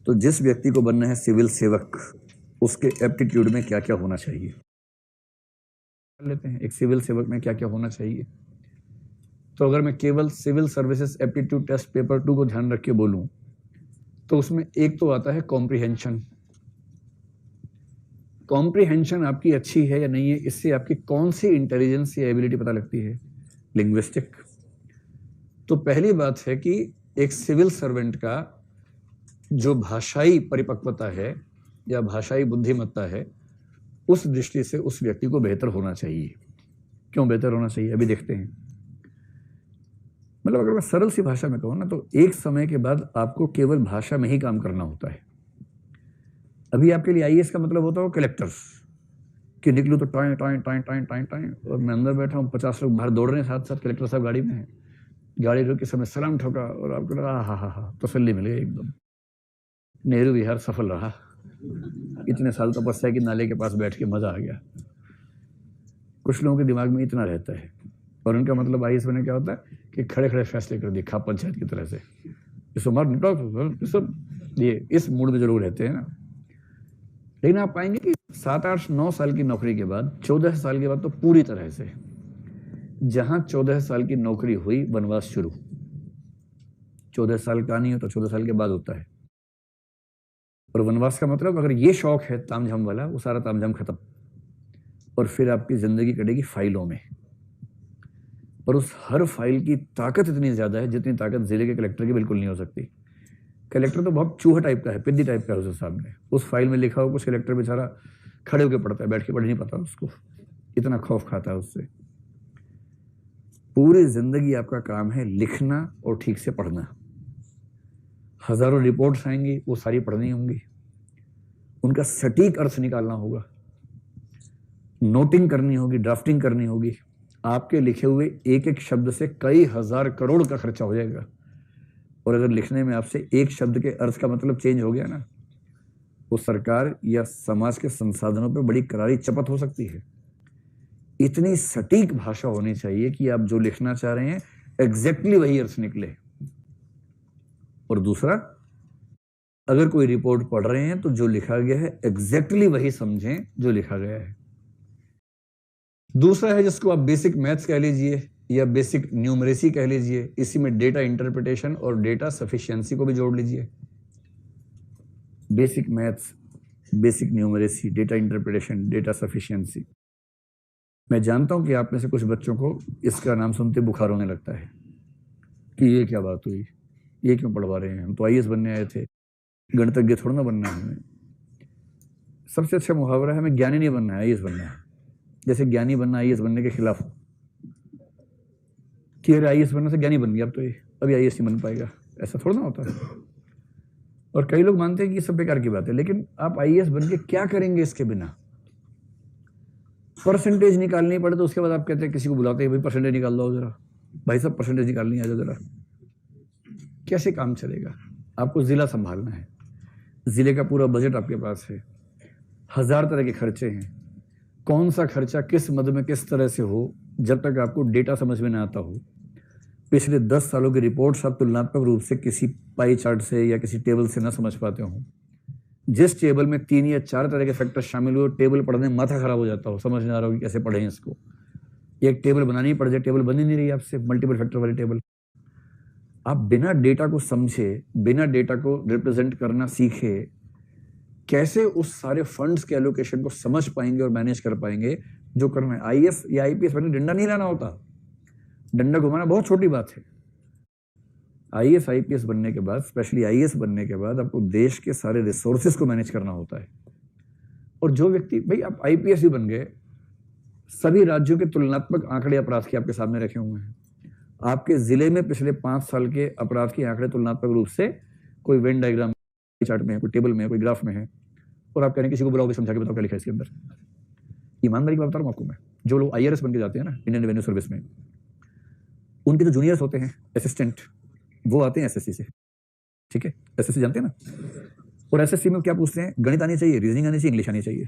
तो जिस व्यक्ति को बनना है सिविल सेवक, उसके एप्टीट्यूड में क्या क्या होना चाहिए लेते हैं। एक सिविल सेवक में क्या क्या होना चाहिए। तो अगर मैं केवल civil services aptitude test paper 2 को ध्यान रख के बोलूं तो उसमें एक तो आता है कॉम्प्रिहेंशन। कॉम्प्रिहेंशन आपकी अच्छी है या नहीं है, इससे आपकी कौन सी इंटेलिजेंस या एबिलिटी पता लगती है। लिंग्विस्टिक। तो पहली बात है कि एक सिविल सर्वेंट का जो भाषाई परिपक्वता है या भाषाई बुद्धिमत्ता है, उस दृष्टि से उस व्यक्ति को बेहतर होना चाहिए। क्यों बेहतर होना चाहिए, अभी देखते हैं। मतलब अगर मैं सरल सी भाषा में कहूँ ना, तो एक समय के बाद आपको केवल भाषा में ही काम करना होता है। अभी आपके लिए आईएएस का मतलब होता है कलेक्टर्स, कि निकलूँ तो time time time time time time, और मैं अंदर बैठा हूँ, 50 लोग बाहर दौड़ रहे हैं, साथ साथ कलेक्टर साहब गाड़ी में हैं, गाड़ी रोक के समय सलाम ठोका और आपको लगा हा तसल्ली मिल गई एकदम, नेहरू विहार सफल रहा, इतने साल तपस्या की नाले के पास बैठ के मजा आ गया। कुछ लोगों के दिमाग में इतना रहता है, और उनका मतलब आईएएस में क्या होता है कि खड़े खड़े फैसले कर दिए, खाप पंचायत की तरह से, इसको मार निपटाओ, सब ये इस मूड में जरूर रहते हैं ना। लेकिन आप पाएंगे कि 7, 8, 9 साल की नौकरी के बाद, 14 साल के बाद तो पूरी तरह से, जहां 14 साल की नौकरी हुई, वनवास शुरू। 14 साल का नहीं हो तो 14 साल के बाद होता है। और वनवास का मतलब, अगर ये शौक है तामझाम वाला, वो सारा तामझाम खत्म, और फिर आपकी जिंदगी कटेगी फाइलों में। और उस हर फाइल की ताकत इतनी ज्यादा है जितनी ताकत जिले के कलेक्टर की बिल्कुल नहीं हो सकती। कलेक्टर तो बहुत चूहा टाइप का है, पिद्दी टाइप का है उसके सामने। उस फाइल में लिखा हो कुछ, कलेक्टर बेचारा खड़े होकर पढ़ता है, बैठ के पढ़ नहीं पाता उसको, इतना खौफ खाता है उससे। पूरी जिंदगी आपका काम है लिखना और ठीक से पढ़ना। हजारों रिपोर्ट्स आएंगी, वो सारी पढ़नी होंगी, उनका सटीक अर्थ निकालना होगा, नोटिंग करनी होगी, ड्राफ्टिंग करनी होगी। आपके लिखे हुए एक एक शब्द से कई हजार करोड़ का खर्चा हो जाएगा। और अगर लिखने में आपसे एक शब्द के अर्थ का मतलब चेंज हो गया ना, वो सरकार या समाज के संसाधनों पे बड़ी करारी चपत हो सकती है। इतनी सटीक भाषा होनी चाहिए कि आप जो लिखना चाह रहे हैं एग्जैक्टली वही अर्थ निकले। और दूसरा, अगर कोई रिपोर्ट पढ़ रहे हैं तो जो लिखा गया है एग्जैक्टली वही समझें जो लिखा गया है। दूसरा है जिसको आप बेसिक मैथ्स कह लीजिए या बेसिक न्यूमरेसी कह लीजिए, इसी में डेटा इंटरप्रिटेशन और डेटा सफिशिएंसी को भी जोड़ लीजिए। Basic maths, basic numeracy, data interpretation, data sufficiency. मैं जानता हूं कि आप में से कुछ बच्चों को इसका नाम सुनते बुखार होने लगता है कि ये क्या बात हुई, ये क्यों पढ़वा रहे हैं, हम तो आईएएस बनने आए थे, गणितज्ञ थोड़ा ना बनना है हमें। सबसे अच्छा मुहावरा है, हमें ज्ञानी नहीं बनना है, आईएएस बनना है। जैसे ज्ञानी बनना आईएएस बनने के खिलाफ हो कि अरे आईएएस बनने से ज्ञानी बन गया, अब तो ये अभी आईएएस नहीं बन पाएगा, ऐसा थोड़ा ना होता है। और कई लोग मानते हैं कि सब बेकार की बात है, लेकिन आप आईएएस बन के क्या करेंगे इसके बिना। परसेंटेज निकालनी पड़े तो उसके बाद आप कहते हैं, किसी को बुलाते हैं, भाई परसेंटेज निकाल दो जरा, भाई सब परसेंटेज निकालनी आ जाओ जरा। कैसे काम चलेगा। आपको जिला संभालना है, जिले का पूरा बजट आपके पास है, 1000 तरह के खर्चे हैं, कौन सा खर्चा किस मद में किस तरह से हो, जब तक आपको डेटा समझ में ना आता हो। पिछले 10 सालों की रिपोर्ट्स आप तुलनात्मक रूप से किसी पाई चार्ट से या किसी टेबल से ना समझ पाते हो। जिस टेबल में 3 या 4 तरह के फैक्टर शामिल हुए, टेबल पढ़ने में माथा खराब हो जाता हो, समझ नहीं आ रहा हो कि कैसे पढ़ें इसको। एक टेबल बनानी पड़ जाए, टेबल बन ही नहीं रही आपसे, मल्टीपल फैक्टर वाली टेबल। आप बिना डेटा को समझे, बिना डेटा को रिप्रेजेंट करना सीखे, कैसे उस सारे फंड्स के एलोकेशन को समझ पाएंगे और मैनेज कर पाएंगे जो करना है। आईएएस या आईपीएस बनने डंडा नहीं लाना होता, डंडा घुमाना बहुत छोटी बात है। आईएएस आईपीएस बनने के बाद, स्पेशली आईएएस बनने के बाद, आपको देश के सारे रिसोर्सेज को मैनेज करना होता है। और जो व्यक्ति, भाई आप आईपीएस भी बन गए, सभी राज्यों के तुलनात्मक आंकड़े अपराध के आपके सामने रखे हुए हैं। आपके जिले में पिछले 5 साल के अपराध के आंकड़े तुलनात्मक रूप से कोई वेन डायग्राम चार्ट में है, कोई टेबल में है, कोई ग्राफ में है, और आप कह रहे हैं किसी को बुलाओ भी समझा के बताओ क्या लिखा है इसके अंदर। ईमानदारी की बात बता रहा हूं आपको मैं, जो लोग आईआरएस बन के जाते हैं ना इंडियन रेवेन्यू सर्विस में, उनके जो जूनियर्स होते हैं असिस्टेंट, वो आते हैं एसएससी से, ठीक है, एसएससी जानते हैं ना। और एसएससी में क्या पूछते हैं, गणित आनी चाहिए, रीजनिंग आनी चाहिए, इंग्लिश आनी चाहिए।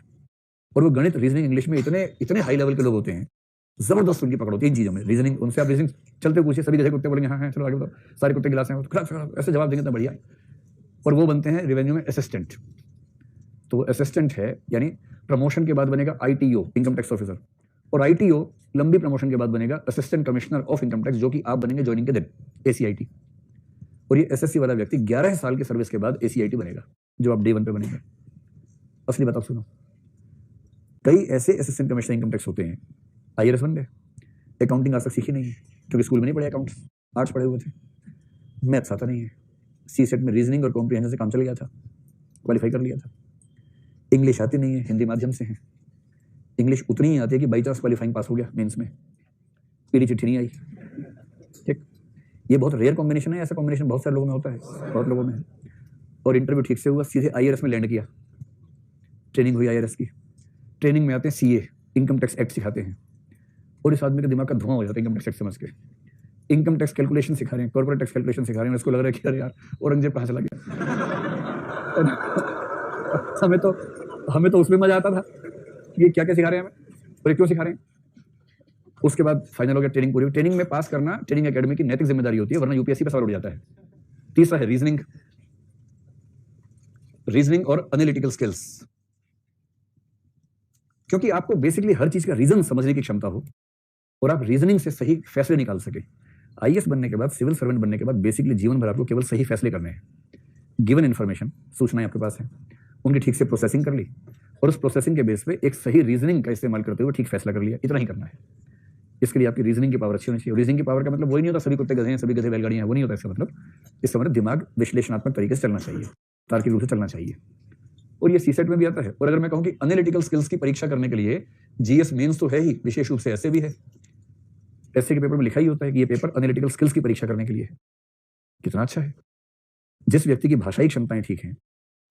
और वो गणित, रीजनिंग, इंग्लिश में इतने हाई लेवल के लोग होते हैं, जबरदस्त उनकी पकड़ होती है इन चीजों में। रीजनिंग, उनसे आप रीजनिंग चलते पूछिए, सभी जगह कुत्ते बोलेंगे हाँ हाँ चलो आगे बताओ, सारे कुत्ते गिलास हैं, ऐसे जवाब देंगे तो बढ़िया। और वो बनते हैं रेवेन्यू में असिस्टेंट। तो वो असिस्टेंट है, यानी प्रमोशन के बाद बनेगा ITO, इनकम टैक्स ऑफिसर, और ITO लंबी प्रमोशन के बाद बनेगा assistant commissioner of income tax, जो कि आप बनेंगे ज्वाइनिंग के दिन, ACIT। और ये SSC वाला व्यक्ति 11 साल की सर्विस के बाद ACIT बनेगा, जो आप डे 1 पे बनेंगे। असली बात आप सुनो, कई ऐसे असिस्टेंट कमिश्नर इनकम टैक्स होते हैं, IRS बन गए, अकाउंटिंग आज तक सीखी नहीं है क्योंकि स्कूल में नहीं पढ़े, अकाउंट्स आर्ट्स पढ़े हुए थे, मैथ्स आता नहीं है, CSET में रीजनिंग और कॉम्प्रिहेंशन से काम चल गया था, क्वालिफाई कर लिया था। इंग्लिश आती नहीं है, हिंदी माध्यम से है, इंग्लिश उतनी ही आती है कि बाई चांस क्वालिफाइंग पास हो गया मेंस में, पीली चिट्ठी नहीं आई। ठीक, ये बहुत रेयर कॉम्बिनेशन है, ऐसा कॉम्बिनेशन बहुत सारे लोगों में होता है, बहुत लोगों में है। और इंटरव्यू ठीक से हुआ, सीधे IRS में लैंड किया, ट्रेनिंग हुई IRS की, ट्रेनिंग में आते हैं CA, इनकम टैक्स एक्ट सिखाते हैं, और इस आदमी के दिमाग का धुआं हो जाता है इनकम टैक्स एक्ट समझ के। इनकम टैक्स कैलकुलेशन सिखा रहे हैं, कॉर्पोरेट टैक्स कैलकुलेशन सिखा रहे हैं, उसको लग रहा है कि अरे यार औरंगजेब कहाँ चला गया। हमें तो उसमें मजा आता था, ये क्या क्या सिखा रहे हैं हमें और ये क्यों सिखा रहे हैं। उसके बाद फाइनल हो गया, ट्रेनिंग पूरी। ट्रेनिंग में पास करना ट्रेनिंग एकेडमी की नैतिक जिम्मेदारी होती है, वरना UPSC पे सवाल उठ जाता है। तीसरा है रीजनिंग और एनालिटिकल स्किल्स, क्योंकि आपको बेसिकली हर चीज का रीजन समझने की क्षमता हो और आप रीजनिंग से सही फैसले निकाल सके। IAS बनने के बाद, सिविल सर्वेंट बनने के बाद बेसिकली जीवन भर आपको केवल सही फैसले करने हैं। गिवन इन्फॉर्मेशन, सूचनाएं आपके पास है, उनकी ठीक से प्रोसेसिंग कर ली और उस प्रोसेसिंग के बेस पे एक सही रीजनिंग का इस्तेमाल करते हुए ठीक फैसला कर लिया, इतना ही करना है। इसके लिए आपकी रीजनिंग की पावर अच्छी होनी चाहिए। रीजनिंग की पावर का मतलब वही नहीं होता सभी कुत्ते गधे हैं, सभी गधे बैलगाड़ियां हैं, वो नहीं होता। इसका मतलब दिमाग विश्लेषणात्मक तरीके से चलना चाहिए, तार्किक रूप से चलना चाहिए, और ये CSET में भी आता है। और अगर मैं कहूं कि एनालिटिकल स्किल्स की परीक्षा करने के लिए GS मेंस तो है ही, विशेष रूप से ऐसे भी है, ऐसे के पेपर में लिखा ही होता है कि ये पेपर एनालिटिकल स्किल्स की परीक्षा करने के लिए है। कितना अच्छा है। जिस व्यक्ति की भाषाई क्षमताएं ठीक हैं,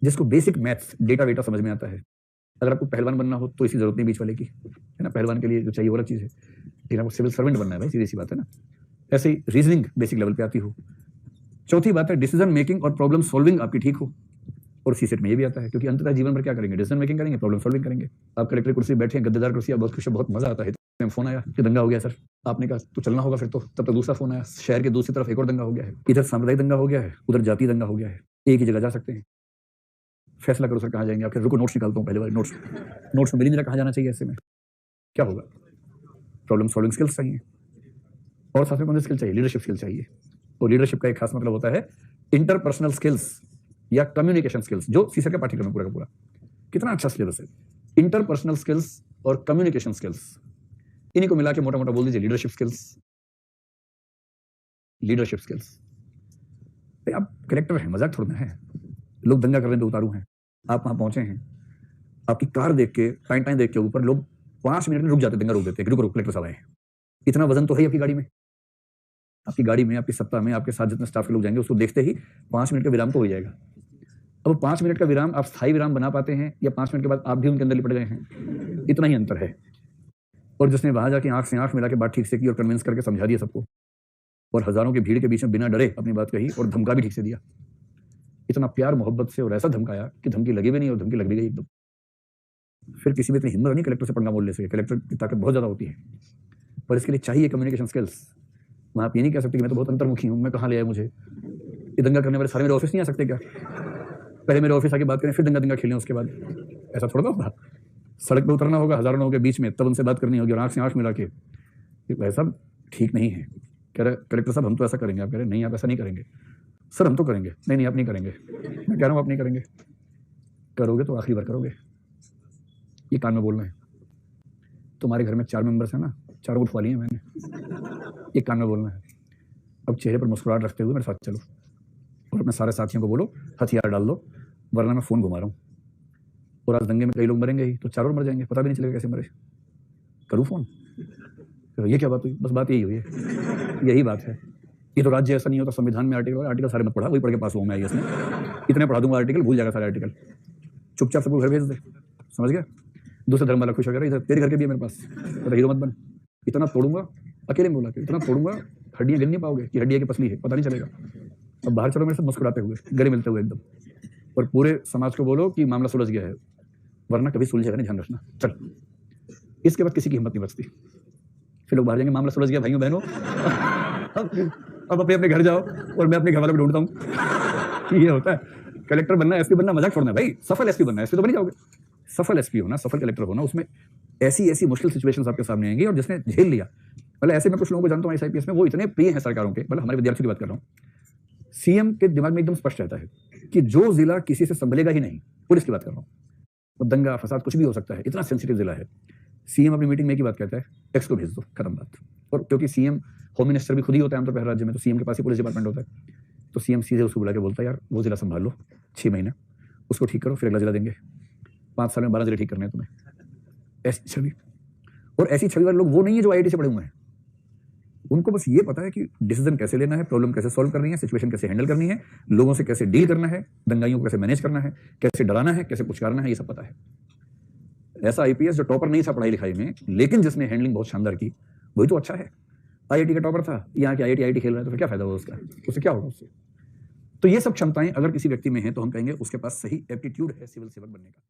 जिसको बेसिक मैथ्स डेटा वेटा समझ में आता है, अगर आपको पहलवान बनना हो तो इसकी जरूरत नहीं बीच वाले की, है ना। पहलवान के लिए जो चाहिए वो अलग चीज है, लेकिन आपको सिविल सर्वेंट बनना है भाई, सीधी सी बात है ना। ऐसे ही रीजनिंग बेसिक लेवल पे आती हो। चौथी बात है डिसीजन मेकिंग और प्रॉब्लम सॉल्विंग आपकी ठीक हो, और CSET में ये भी आता है, क्योंकि अंततः जीवन भर क्या करेंगे, डिसीजन मेकिंग करेंगे, प्रॉब्लम सॉल्विंग करेंगे। आप कलेक्टर कुर्सी बैठे हैं, गद्देदार कुर्सी, आप बहुत खुश, बहुत मजा आता है। फोन आया कि दंगा हो गया सर, आपने कहा तो चलना होगा, फिर तो तब तक दूसरा फोन आया, शहर के दूसरी तरफ एक और दंगा हो गया है, इधर सांप्रदायिक दंगा हो गया है, उधर जाति दंगा हो गया है, एक ही जगह जा सकते हैं, फैसला करो सर कहाँ जाएंगे। आपके रुको नोट्स निकालता हूँ, पहले बार नोट्स में मिली जरा कहाँ जाना चाहिए, ऐसे में क्या होगा। प्रॉब्लम सॉल्विंग स्किल्स चाहिए, और साथ में कौन सी स्किल चाहिए, लीडरशिप स्किल चाहिए। और लीडरशिप का एक खास मतलब होता है इंटरपर्सनल स्किल्स या कम्युनिकेशन स्किल्स, जो CSET का पाठ्यक्रम पूरा का पूरा। कितना अच्छा सिलेबस है। इंटरपर्सनल स्किल्स और कम्युनिकेशन स्किल्स, इन्हीं को मिला के मोटा मोटा बोल दीजिए लीडरशिप स्किल्स। आप कलेक्टर हैं, मजाक थोड़ा है, लोग दंगा करने पे उतारू हैं, आप वहां पहुंचे हैं, आपकी कार देख के, टाइम देख के ऊपर लोग 5 मिनट में रुक जाते, दंगा रोक देते हैं, रुको कलेक्टर साहब आए हैं। इतना वजन तो है आपकी गाड़ी में, आपकी सत्ता में, आपके साथ जितने स्टाफ के लोग जाएंगे, उसको देखते ही 5 मिनट का विराम तो हो जाएगा। अब 5 मिनट का विराम आप स्थायी विराम बना पाते हैं, या 5 मिनट के बाद आप भी उनके अंदर लिपट गए हैं, इतना ही अंतर है। और जिसने वहां जाके आंख से आंख मिला के बात ठीक से की और कन्विंस करके समझा दिया सबको, और हजारों की भीड़ के बीच में बिना डरे अपनी बात कही और धमका भी ठीक से दिया, इतना प्यार मोहब्बत से और ऐसा धमकाया कि धमकी लगी भी नहीं और धमकी लग भी गई एकदम। फिर किसी में इतनी हिम्मत नहीं कलेक्टर से पंगा बोल ले सके, कलेक्टर की ताकत बहुत ज्यादा होती है, पर इसके लिए चाहिए कम्युनिकेशन स्किल्स। वहां आप ये नहीं कह सकते कि मैं तो बहुत अंतर्मुखी हूं, मैं कहाँ ले आया मुझे, ये दंगा करने वाले सारे मेरे ऑफिस नहीं आ सकते क्या, पहले मेरे ऑफिस आके बात करें, फिर दंगा खेलें उसके बाद, ऐसा थोड़ा होगा। सड़क पर उतरना होगा हजारों लोगों के बीच में, तब उनसे बात करनी होगी और आंख से आंख मिला के, ऐसा ठीक नहीं है। कह रहे कलेक्टर साहब हम तो ऐसा करेंगे, आप कह रहे नहीं आप ऐसा नहीं करेंगे। सर हम तो करेंगे, नहीं आप नहीं करेंगे। मैं कह रहा हूँ आप नहीं करेंगे, करोगे तो आखिरी बार करोगे। ये कान में बोलना है। तुम्हारे घर में 4 मेंबर्स हैं ना, चारों उठवा लिए मैंने, एक कान में बोलना है। अब चेहरे पर मुस्कुराहट रखते हुए मेरे साथ चलो और अपने सारे साथियों को बोलो हथियार डाल दो, वरना मैं फोन घुमा रहा हूँ। और आज दंगे में कई लोग मरेंगे ही, तो चारों मर जाएंगे, पता भी नहीं चलेगा कैसे मरे। करूँ फोन, तो ये क्या बात हुई, बस बात यही हुई है, यही बात है। ये तो राज्य ऐसा नहीं होता, संविधान में आर्टिकल सारे मत पढ़ा, वही पढ़ के पास हुआ मैं IAS में, इतने पढ़ा दूंगा आर्टिकल, भूल जाएगा सारे आर्टिकल, चुपचाप सबको घर भेज दे, समझ गया। दूसरे धर्म वाला खुश हो गया, इधर तेरे घर के भी है मेरे पास, तो हीरो मत बन, इतना तोड़ूंगा, अकेले में बोला कि इतना तोड़ूंगा हड्डियां गिन नहीं पाओगे कि हड्डियां की पसली है, पता नहीं चलेगा। अब बाहर चलो मेरे साथ मुस्कुराते हुए, गले मिलते हुए एकदम, और पूरे समाज को बोलो कि मामला सुलझ गया है, वरना कभी सुलझेगा नहीं, ध्यान रखना। चल, इसके बाद किसी की हिम्मत नहीं बचती। फिर लोग बाहर जाएंगे, मामला सुलझ गया भाइयों बहनों, अब अपने अपने घर जाओ और मैं अपने घर वालों को ढूंढता हूँ। ये होता है, कलेक्टर बनना, एसपी बनना मजाक छोड़ना है भाई, सफल एसपी बनना है, एसपी तो बन ही जाओगे। सफल एसपी होना, सफल कलेक्टर होना, उसमें ऐसी ऐसी मुश्किल सिचुएशंस आपके सामने आएंगी, और जिसने झेल लिया, मतलब ऐसे में कुछ लोगों को जानता हूँ IAS में, वो इतने प्रिय हैं सरकारों के, मतलब हमारे विद्यार्थियों की बात कर रहा हूँ, सीएम के दिमाग में एकदम स्पष्ट रहता है कि जो जिला किसी से संभलेगा ही नहीं, पुलिस की बात कर रहा हूँ, वो दंगा फसाद कुछ भी हो सकता है, इतना सेंसिटिव जिला है। सीएम अपनी मीटिंग में एक ही बात कहता है, एक्स को भेज दो, खत्म बात। और क्योंकि सीएम होम मिनिस्टर भी खुद ही होता है आमतौर पर हर राज्य में, तो सीएम के पास ही पुलिस डिपार्टमेंट होता है, तो सीएम सीधे उसको बुला के बोलता है, यार वो जिला संभाल लो 6 महीने, उसको ठीक करो, फिर अगला जिला देंगे, 5 साल में 12 जिले ठीक करने हैं तुम्हें। ऐसी छवि, और ऐसी छवि वाले लोग वो नहीं है जो IIT से पढ़े हुए हैं, उनको बस ये पता है कि डिसीजन कैसे लेना है, प्रॉब्लम कैसे सॉल्व करनी है, सिचुएशन कैसे हैंडल करनी है, लोगों से कैसे डील करना है, दंगाइयों को कैसे मैनेज करना है, कैसे डराना है, कैसे पुचकारना है, ये सब पता है। ऐसा IPS जो टॉपर नहीं था पढ़ाई लिखाई में, लेकिन जिसने हैंडलिंग बहुत शानदार की, वही तो अच्छा है। IIT का टॉपर था, यहाँ के IIT खेल रहा है, तो फिर क्या फायदा होगा उसका, उससे क्या होगा उससे। तो ये सब क्षमताएं अगर किसी व्यक्ति में हैं तो हम कहेंगे उसके पास सही एप्टीट्यूड है सिविल सेवक बनने का।